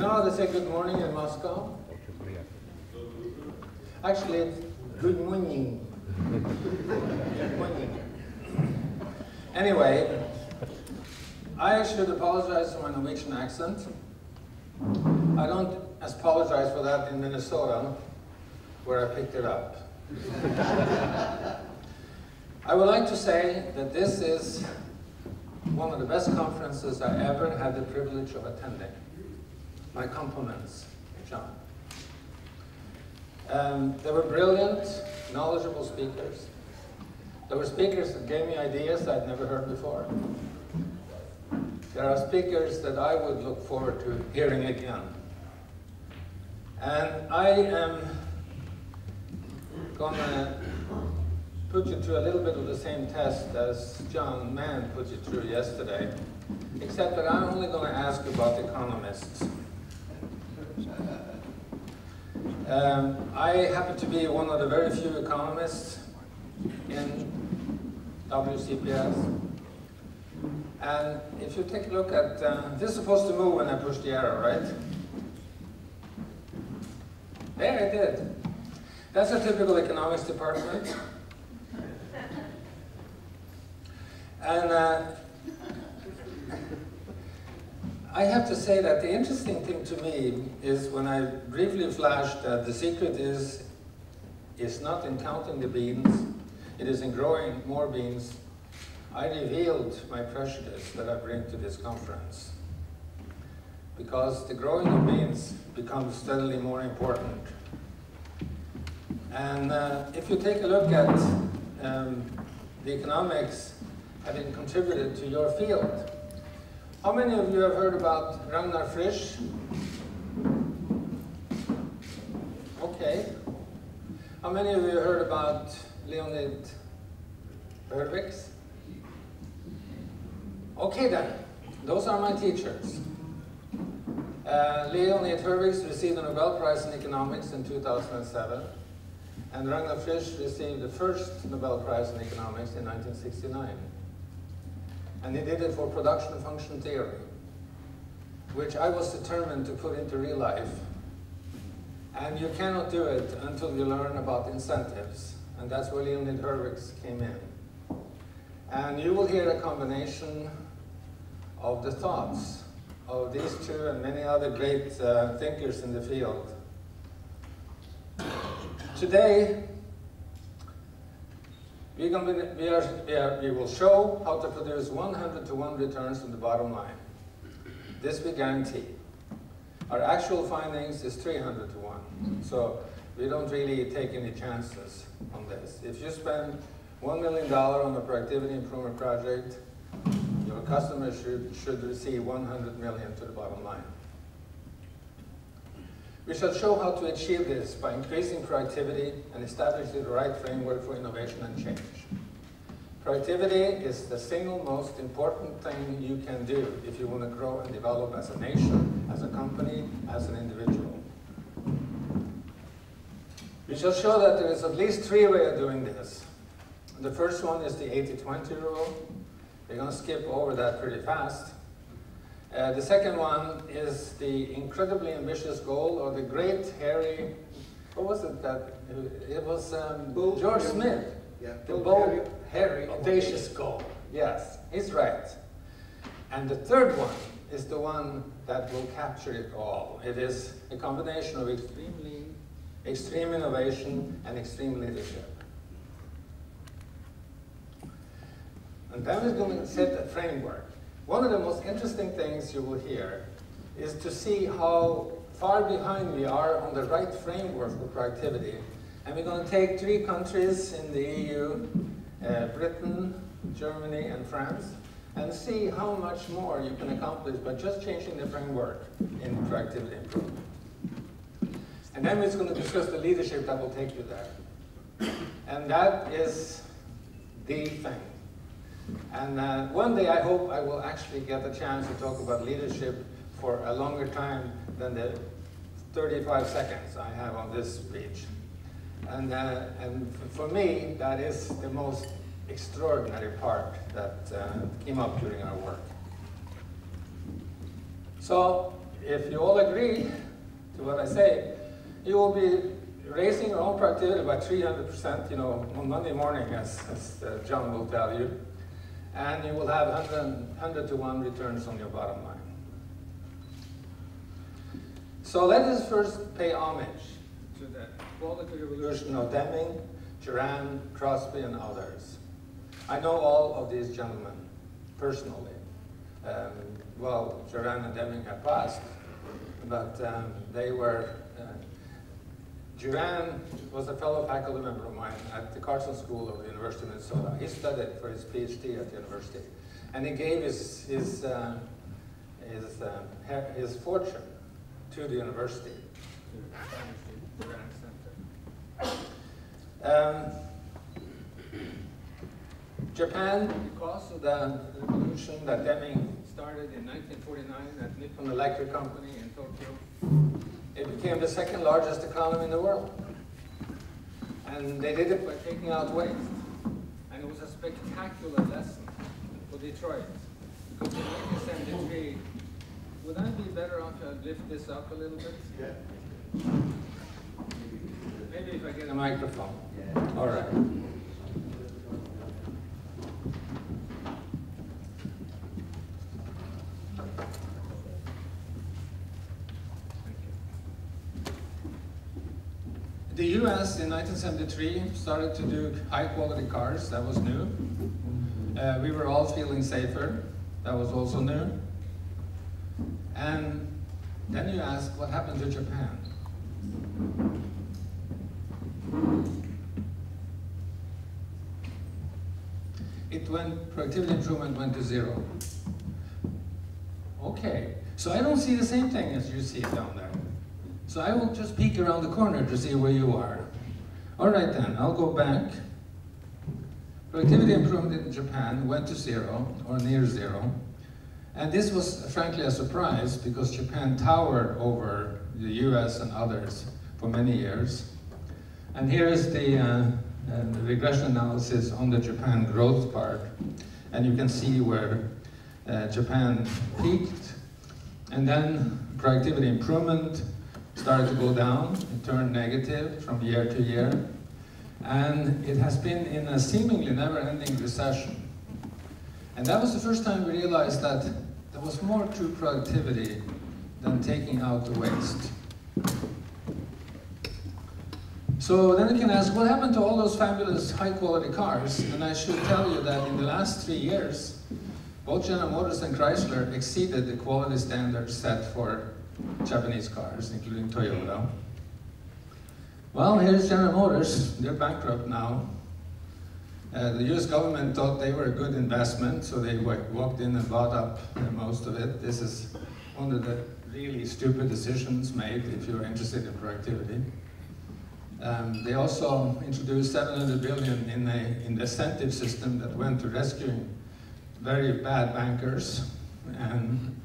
know how to say good morning in Moscow? Actually, it's good morning. Good morning. Anyway, I should apologize for my Norwegian accent. I don't apologize for that in Minnesota, where I picked it up. I would like to say that this is one of the best conferences I ever had the privilege of attending. My compliments, John. There were brilliant, knowledgeable speakers. There were speakers that gave me ideas I'd never heard before. There are speakers that I would look forward to hearing again. And I am going to put you through a little bit of the same test as John Mann put you through yesterday, except that I'm only going to ask about economists. I happen to be one of the very few economists in WCPS. And if you take a look at, this is supposed to move when I push the arrow, right? There, I did. That's a typical economics department. And I have to say that the interesting thing to me is when I briefly flashed that the secret is not in counting the beans, it is in growing more beans. I revealed my prejudice that I bring to this conference, because the growing of beans becomes steadily more important. And if you take a look at the economics having contributed to your field, how many of you have heard about Ragnar Frisch? Okay. How many of you have heard about Leonid Hurwitz? Okay then, those are my teachers. Leonid Hurwitz received the Nobel Prize in Economics in 2007, and Ragnar Frisch received the first Nobel Prize in Economics in 1969. And he did it for production function theory, which I was determined to put into real life. And you cannot do it until you learn about incentives, and that's where Leonid Hurwitz came in. And you will hear a combination of the thoughts of these two and many other great thinkers in the field. Today, we will show how to produce 100-to-1 returns on the bottom line. This we guarantee. Our actual findings is 300-to-1. So we don't really take any chances on this. If you spend $1 million on a productivity improvement project, your customer should receive 100 million to the bottom line. We shall show how to achieve this by increasing productivity and establishing the right framework for innovation and change. Productivity is the single most important thing you can do if you want to grow and develop as a nation, as a company, as an individual. We shall show that there is at least 3 ways of doing this. The first one is the 80-20 rule. We're going to skip over that pretty fast. The second one is the incredibly ambitious goal, or the great hairy, what was it that, it was George Smith. Yeah, the bold, hairy, audacious goal. Yes, he's right. And the third one is the one that will capture it all. It is a combination of extreme innovation and extreme leadership. And then we're going to set a framework. One of the most interesting things you will hear is to see how far behind we are on the right framework for productivity. And we're going to take 3 countries in the EU, Britain, Germany, and France, and see how much more you can accomplish by just changing the framework in productivity improvement. And then we're going to discuss the leadership that will take you there. And that is the thing. And one day I hope I will actually get a chance to talk about leadership for a longer time than the 35 seconds I have on this speech. And for me, that is the most extraordinary part that came up during our work. So if you all agree to what I say, you will be raising your own productivity by 300%, on Monday morning, as John will tell you, and you will have 100 to 1 returns on your bottom line. So let us first pay homage to the quality revolution of Deming, Juran, Crosby, and others. I know all of these gentlemen personally. Well, Juran and Deming have passed, but they were, Juran was a fellow faculty member of mine at the Carson School of the University of Minnesota. He studied for his PhD at the university, and he gave his fortune to the university. Japan, because of the revolution that Deming started in 1949 at Nippon Electric Company in Tokyo, it became the second largest economy in the world. And they did it by taking out waste. And it was a spectacular lesson for Detroit. Because in 1973, would I be better off to lift this up a little bit? Yeah. Maybe if I get a microphone. Yeah. All right. The US in 1973 started to do high-quality cars. That was new. We were all feeling safer. That was also new. And then you ask, what happened to Japan? Productivity improvement went to 0. Okay, so I don't see the same thing as you see it down there. So I will just peek around the corner to see where you are. All right then, I'll go back. Productivity improvement in Japan went to 0, or near 0. And this was frankly a surprise because Japan towered over the US and others for many years. And here is the regression analysis on the Japan growth part. And you can see where Japan peaked. And then productivity improvement started to go down. It turned negative from year to year. And it has been in a seemingly never-ending recession. And that was the first time we realized that there was more to productivity than taking out the waste. So then you can ask, what happened to all those fabulous high-quality cars? And I should tell you that in the last 3 years, both General Motors and Chrysler exceeded the quality standards set for Japanese cars, including Toyota. Well, here's General Motors. They're bankrupt now. The US government thought they were a good investment, so they walked in and bought up most of it. This is one of the really stupid decisions made if you're interested in productivity. They also introduced $700 billion in an incentive system that went to rescuing very bad bankers. And